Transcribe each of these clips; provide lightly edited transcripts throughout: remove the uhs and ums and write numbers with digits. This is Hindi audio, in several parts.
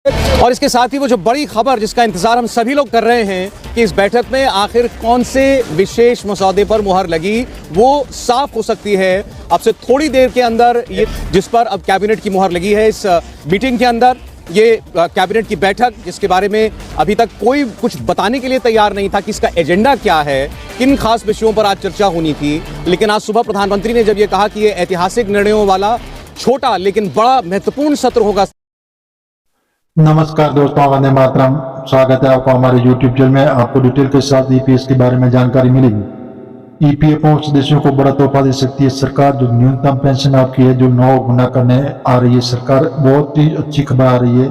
और इसके साथ ही वो जो बड़ी खबर जिसका इंतजार हम सभी लोग कर रहे हैं कि इस बैठक में आखिर कौन से विशेष मसौदे पर मुहर लगी, वो साफ हो सकती है अब से थोड़ी देर के अंदर। ये जिस पर अब कैबिनेट की मुहर लगी है इस मीटिंग के अंदर, ये कैबिनेट की बैठक जिसके बारे में अभी तक कोई कुछ बताने के लिए तैयार नहीं था कि इसका एजेंडा क्या है, किन खास विषयों पर आज चर्चा होनी थी। लेकिन आज सुबह प्रधानमंत्री ने जब ये कहा कि ये ऐतिहासिक निर्णयों वाला छोटा लेकिन बड़ा महत्वपूर्ण सत्र होगा। नमस्कार दोस्तों, वंदे मातरम। स्वागत है आपका हमारे YouTube चैनल में। आपको डिटेल के साथ ईपीएस के बारे में जानकारी मिलेगी। ईपीएफओ सदस्यों को बड़ा तोहफा दे सकती है सरकार। जो न्यूनतम पेंशन आपकी है जो 9 गुना करने आ रही है सरकार। बहुत ही अच्छी खबर आ रही है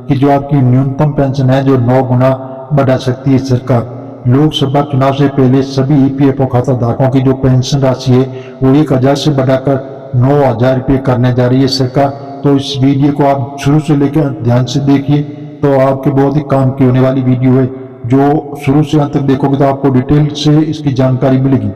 कि जो आपकी न्यूनतम पेंशन है जो 9 गुना बढ़ा सकती है सरकार। लोकसभा चुनाव से पहले सभी ईपीएफओ खाता धारकों की जो पेंशन राशि है वो 1000 से बढ़ाकर 9000 रुपये करने जा रही है सरकार। तो इस वीडियो को आप शुरू से लेकर ध्यान से देखिए, तो आपके बहुत ही काम की होने वाली वीडियो है। जो शुरू से अंत तक देखोगे तो आपको डिटेल से इसकी जानकारी मिलेगी।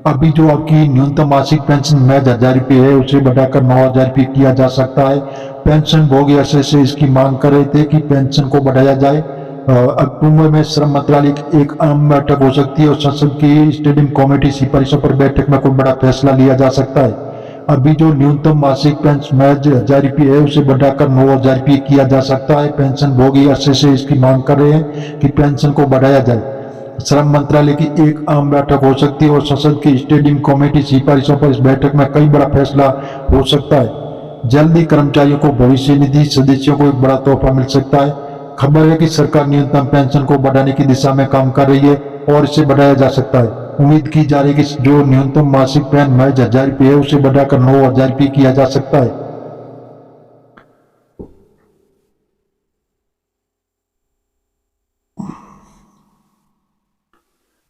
अभी जो आपकी न्यूनतम मासिक पेंशन महज 1000 रुपये है उसे बढ़ाकर 9000 रुपये किया जा सकता है। पेंशन भोगी अरसे से इसकी मांग कर रहे थे कि पेंशन को बढ़ाया जाए। अक्टूबर में श्रम मंत्रालय की एक अहम बैठक हो सकती है और संसद की स्टैंडिंग कमेटी सिफारिशों पर बैठक में कोई बड़ा फैसला लिया जा सकता है। अभी जो न्यूनतम मासिक पेंशन महज 1000 रुपये है उसे बढ़ाकर 9000 रुपये किया जा सकता है। पेंशन भोगी अरसे से इसकी मांग कर रहे हैं कि पेंशन को बढ़ाया जाए। श्रम मंत्रालय की एक आम बैठक हो सकती है और संसद की स्टैंडिंग कमेटी सिफारिशों पर इस बैठक में कई बड़ा फैसला हो सकता है। जल्द ही कर्मचारियों को भविष्य निधि सदस्यों को एक बड़ा तोहफा मिल सकता है। खबर है कि सरकार न्यूनतम पेंशन को बढ़ाने की दिशा में काम कर रही है और इसे बढ़ाया जा सकता है। उम्मीद की जा रही है कि जो न्यूनतम मासिक पेंशन महज 1000 रुपये है उसे बढ़ाकर 9000 रुपये किया जा सकता है।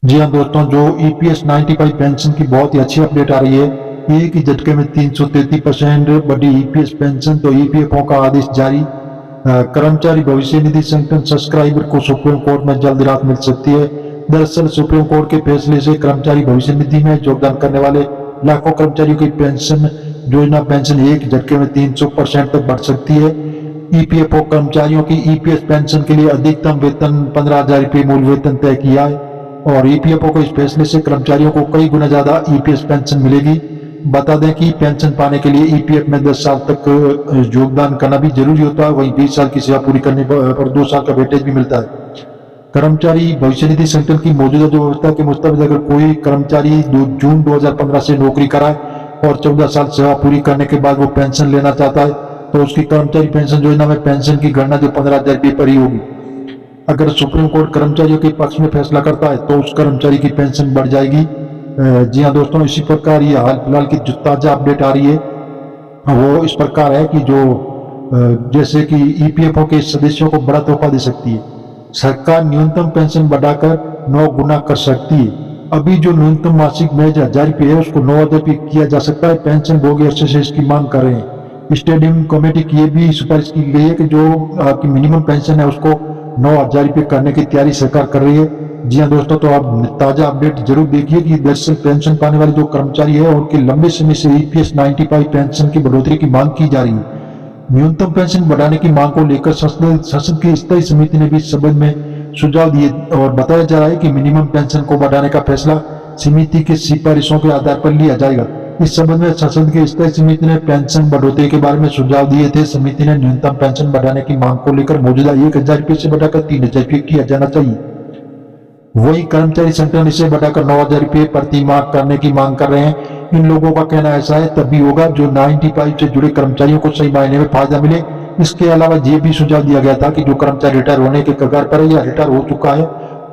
जी हाँ दोस्तों, जो ईपीएस 95 पेंशन की बहुत ही अच्छी अपडेट आ रही है। एक ही झटके में 333% बढ़ी ईपीएस पेंशन। तो ईपीएफओ का आदेश जारी। कर्मचारी भविष्य निधि संगठन सब्सक्राइबर को सुप्रीम कोर्ट में जल्द राहत मिल सकती है। दरअसल सुप्रीम कोर्ट के फैसले से कर्मचारी भविष्य निधि में योगदान करने वाले लाखों कर्मचारियों की पेंशन योजना पेंशन एक झटके में 300% तक बढ़ सकती है। ईपीएफओ कर्मचारियों की ईपीएस पेंशन के लिए अधिकतम वेतन 15000 रुपये मूल वेतन तय किया है और ईपीएफओ को इस फैसले से कर्मचारियों को कई गुना ज्यादा ईपीएस पेंशन मिलेगी। बता दें कि पेंशन पाने के लिए ईपीएफ में 10 साल तक योगदान करना भी जरूरी होता है। वहीं 20 साल की सेवा पूरी करने पर 2 साल का वेटेज भी मिलता है। कर्मचारी भविष्य निधि संगठन की मौजूदा जो व्यवस्था के मुताबिक अगर कोई कर्मचारी जून 2015 से नौकरी कराए और 14 साल सेवा पूरी करने के बाद वो पेंशन लेना चाहता है तो उसकी कर्मचारी पेंशन योजना में पेंशन की गणना जो 15000 रुपये पर ही होगी। अगर सुप्रीम कोर्ट कर्मचारियों के पक्ष में फैसला करता है तो उस कर्मचारी की पेंशन बढ़ जाएगी। जी हाँ दोस्तों, इसी प्रकार ये हाल फिलहाल की जो ताजा अपडेट आ रही है वो इस प्रकार है कि जो जैसे कि ईपीएफओ के सदस्यों को बड़ा तोहफा दे सकती है सरकार। न्यूनतम पेंशन बढ़ाकर 9 गुना कर सकती है। अभी जो न्यूनतम मासिक महज 1000 रुपये है उसको 9000 रुपये किया जा सकता है। पेंशन भोगी अरसे से इसकी मांग कर रहे हैं। स्टैंडिंग कमेटी की ये भी सिफारिश की गई है कि जो आपकी मिनिमम पेंशन है उसको 9000 रुपये करने की तैयारी सरकार कर रही है। जी हाँ दोस्तों, तो आप ताजा अपडेट जरूर देखिए कि दरअसल पेंशन पाने वाले जो कर्मचारी है उनकी लंबे समय से ईपीएस 95 पेंशन की बढ़ोतरी की मांग की जा रही है। न्यूनतम पेंशन बढ़ाने की मांग को लेकर संसद की स्थायी समिति ने भी संबंध में सुझाव दिए और बताया जा रहा है कि मिनिमम पेंशन को बढ़ाने का फैसला समिति की सिफारिशों के आधार पर लिया जाएगा। इस संबंध में संसद की स्थायी समिति ने पेंशन बढ़ोतरी के बारे में सुझाव दिए थे। समिति ने न्यूनतम पेंशन बढ़ाने की मांग को लेकर मौजूदा 1000 रुपये से बढ़ाकर 3000 रुपये किया जाना चाहिए। वही कर्मचारी संगठन इसे बढ़ाकर 9000 रुपये प्रति माह करने की मांग कर रहे हैं। इन लोगों का कहना ऐसा है तभी होगा जो 95 से जुड़े कर्मचारियों को सही मायने में फायदा मिले। इसके अलावा ये भी सुझाव दिया गया था कि जो कर्मचारी रिटायर होने के कगार पर है या रिटायर हो चुका है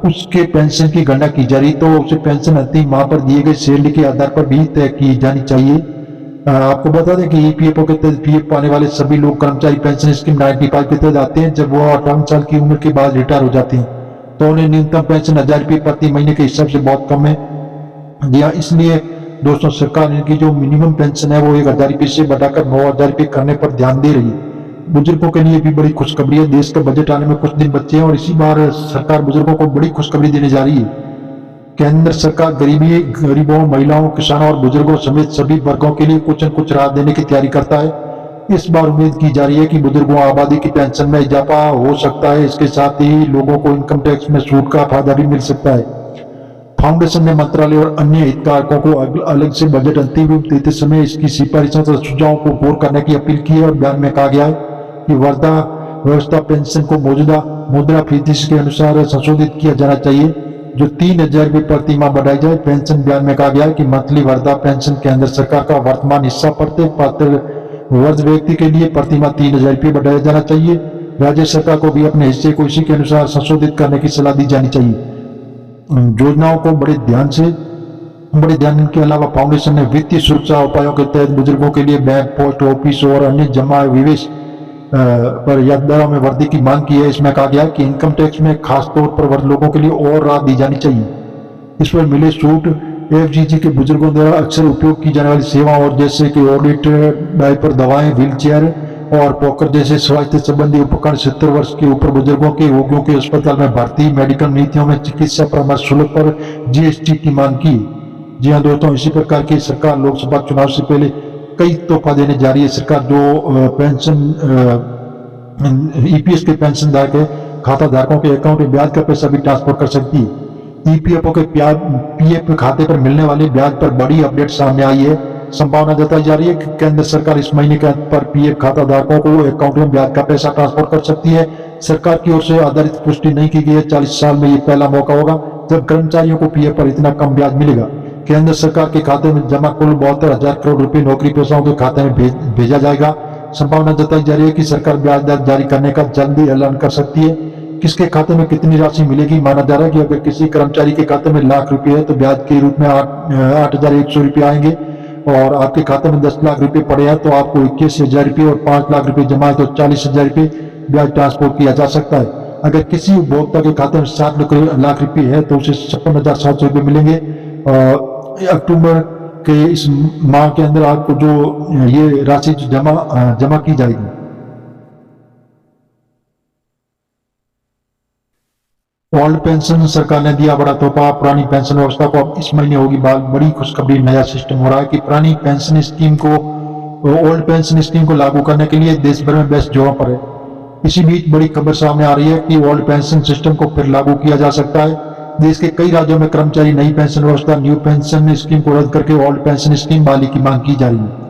उसके पेंशन की गणना की जा रही तो उसे पेंशन अंतिम माह पर दिए गए सैलरी के आधार पर भी तय की जानी चाहिए। आपको बता दें कि ईपीएफओ के तहत पीएफ पाने वाले सभी लोग कर्मचारी पेंशन स्कीम 95 के तहत आते हैं। जब वो 58 साल की उम्र के बाद रिटायर हो जाते हैं तो उन्हें न्यूनतम पेंशन 1000 रुपये प्रति महीने के हिसाब से बहुत कम है। जी हाँ, इसलिए दोस्तों सरकार इनकी जो मिनिमम पेंशन है वो 1000 रुपये से बढ़ाकर 9000 रुपये करने पर ध्यान दे रही है। बुजुर्गों के लिए भी बड़ी खुशखबरी है। देश का बजट आने में कुछ दिन बचे हैं और इसी बार सरकार बुजुर्गों को बड़ी खुशखबरी देने जा रही है। केंद्र सरकार गरीबों, महिलाओं, किसानों और बुजुर्गों समेत सभी वर्गों के लिए कुछ न कुछ राहत देने की तैयारी करता है। इस बार उम्मीद की जा रही है कि बुजुर्गों आबादी की पेंशन में इजाफा हो सकता है। इसके साथ ही लोगों को इनकम टैक्स में छूट का फायदा भी मिल सकता है। फाउंडेशन ने मंत्रालय और अन्य हितधारकों को अलग से बजट अंतिम रूप देते समय इसकी सिफारिशों और सुझावों को गौर करने की अपील की है और बयान में कहा गया है कि वृद्धा व्यवस्था पेंशन को मौजूदा मुद्रास्फीति के अनुसार संशोधित किया जाना चाहिए, जो 3,000 रुपये प्रति माह बढ़ाई जाए। पेंशन बयान में कहा गया है कि मंथली वृद्धा पेंशन केंद्र सरकार का वर्तमान हिस्सा प्रत्येक पात्र वृद्ध व्यक्ति के लिए प्रति माह 3,000 रुपये बढ़ाया जाना चाहिए। राज्य सरकार को भी अपने हिस्से को इसी के अनुसार संशोधित करने की सलाह दी जानी चाहिए। योजनाओं को बड़े ध्यान के अलावा फाउंडेशन ने वित्तीय सुरक्षा उपायों के तहत बुजुर्गों के लिए बैंक, पोस्ट ऑफिस और अन्य जमा विवेश पर ब्याज दरों में वृद्धि की मांग की है। इसमें कहा गया है कि इनकम टैक्स में खास तौर पर वृद्ध लोगों के लिए और राहत दी जानी चाहिए। इस पर मिले छूट एफजीजी के बुजुर्गों द्वारा अक्सर उपयोग की जाने वाली सेवाओं और जैसे कि ऑडिट, डायपर, दवाएं, व्हील चेयर और पॉकर जैसे स्वास्थ्य संबंधी उपकरण 70 वर्ष के ऊपर बुजुर्गों के रोगियों के अस्पताल में भर्ती, मेडिकल नीतियों में चिकित्सा परामर्श शुल्क पर जीएसटी की मांग की। जी हाँ दोस्तों, इसी प्रकार की सरकार लोकसभा चुनाव से पहले कई तोहफा देने जा रही है। सरकार जो पेंशन ईपीएस के पेंशन धारक है, खाता धारकों के अकाउंट में ब्याज का पैसा भी ट्रांसफर कर सकती है। ईपीएफओ के पीएफ खाते पर मिलने वाले ब्याज पर बड़ी अपडेट सामने आई है। संभावना जताई जा रही है कि केंद्र सरकार इस महीने के अंत पर पीएफ खाता धारकों को अकाउंट में ब्याज का पैसा ट्रांसफर कर सकती है। सरकार की ओर से आधारित पुष्टि नहीं की गई है। 40 साल में ये पहला मौका होगा जब कर्मचारियों को पीएफ पर इतना कम ब्याज मिलेगा। केंद्र सरकार के खाते में जमा कुल 72,000 करोड़ रुपए नौकरी पेशाओं के खाते में भेजा जाएगा। संभावना जताई जा रही है कि सरकार ब्याज दर जारी करने का जल्दी ऐलान कर सकती है। किसके खाते में कितनी राशि मिलेगी? माना जा रहा है कि अगर किसी कर्मचारी के खाते में लाख रुपए है तो ब्याज के रूप में 8,100 रुपये आएंगे और आपके खाते में 10 लाख रुपए पड़े हैं तो आपको 21,000 रुपये और 5 लाख रुपए जमा है तो 40,000 रुपये ब्याज ट्रांसफर किया जा सकता है। अगर किसी उपभोक्ता के खाते में 7 लाख रुपए है तो उसे 56,700 रुपये मिलेंगे। अक्टूबर के इस माह के अंदर आपको जो ये राशि जमा की जाएगी। ओल्ड पेंशन सरकार ने दिया बड़ा तोहफा। पुरानी पेंशन व्यवस्था को अब इस महीने होगी बड़ी खुशखबरी। नया सिस्टम हो रहा है कि पुरानी पेंशन स्कीम को ओल्ड पेंशन स्कीम को लागू करने के लिए देश भर में बेस्ट जगह पर है। इसी बीच बड़ी खबर सामने आ रही है कि ओल्ड पेंशन सिस्टम को फिर लागू किया जा सकता है। देश के कई राज्यों में कर्मचारी नई पेंशन व्यवस्था न्यू पेंशन स्कीम को रद्द करके ओल्ड पेंशन स्कीम बहाली की मांग की जा रही है।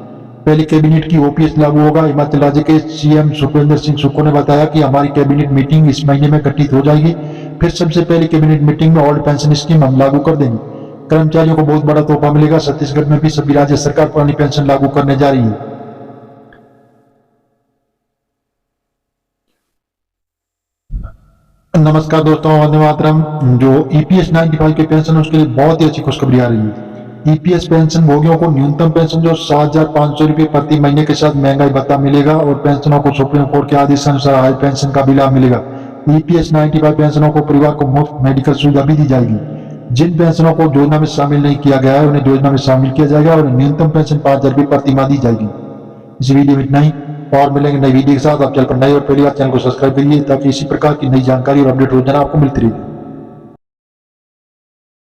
पहले कैबिनेट की ओपीएस लागू होगा। हिमाचल राज्य के सीएम सुखविंदर सिंह सुक्खू ने बताया कि हमारी कैबिनेट मीटिंग इस महीने में गठित हो जाएगी, फिर सबसे पहले कैबिनेट मीटिंग में ओल्ड पेंशन स्कीम हम लागू कर देंगे। कर्मचारियों को बहुत बड़ा तोहफा मिलेगा। छत्तीसगढ़ में भी सभी राज्य सरकार पुरानी पेंशन लागू करने जा रही है। नमस्कार दोस्तों, वंदे मातरम। जो ईपीएस 95 के पेंशन उसके लिए बहुत ही अच्छी खुशखबरी आ रही है। ईपीएस पेंशन भोगियों को न्यूनतम पेंशन जो 7,500 रुपये प्रति महीने के साथ महंगाई भत्ता मिलेगा और पेंशनों को सुप्रीम कोर्ट के आदेश अनुसार हाई पेंशन का भी लाभ मिलेगा। ईपीएस 95 पेंशनों को परिवार को मुफ्त मेडिकल सुविधा भी दी जाएगी। जिन पेंशनों को योजना में शामिल नहीं किया गया है उन्हें योजना में शामिल किया जाएगा और न्यूनतम पेंशन 5,000 रुपये प्रति माह दी जाएगी। इस वीडियो में इतना ही, और मिलेंगे नई वीडियो के साथ। आप चैनल पर नए और पहली बार चैनल को सब्सक्राइब करिए ताकि इसी प्रकार की नई जानकारी और अपडेट रोजाना आपको मिलती रहे।